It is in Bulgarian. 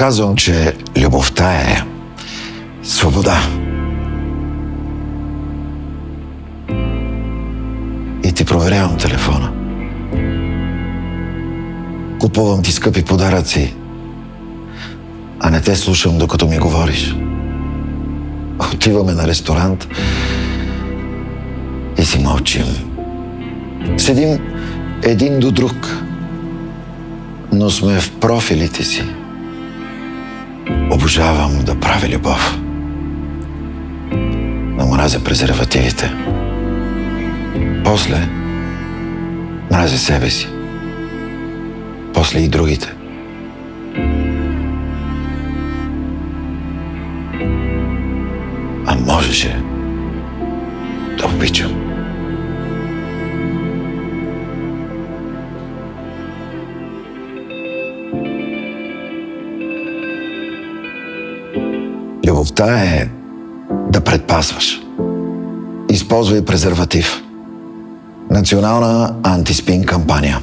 Казвам, че любовта е свобода. И ти проверявам телефона. Купувам ти скъпи подаръци, а не те слушам, докато ми говориш. Отиваме на ресторант и си мълчим. Седим един до друг, но сме в профилите си. Обожавам да правя любов, но мразя презервативите. После мразя себе си. После и другите. А можеше да обичам. Любовта е да предпазваш. Използвай презерватив. Национална антиспин кампания.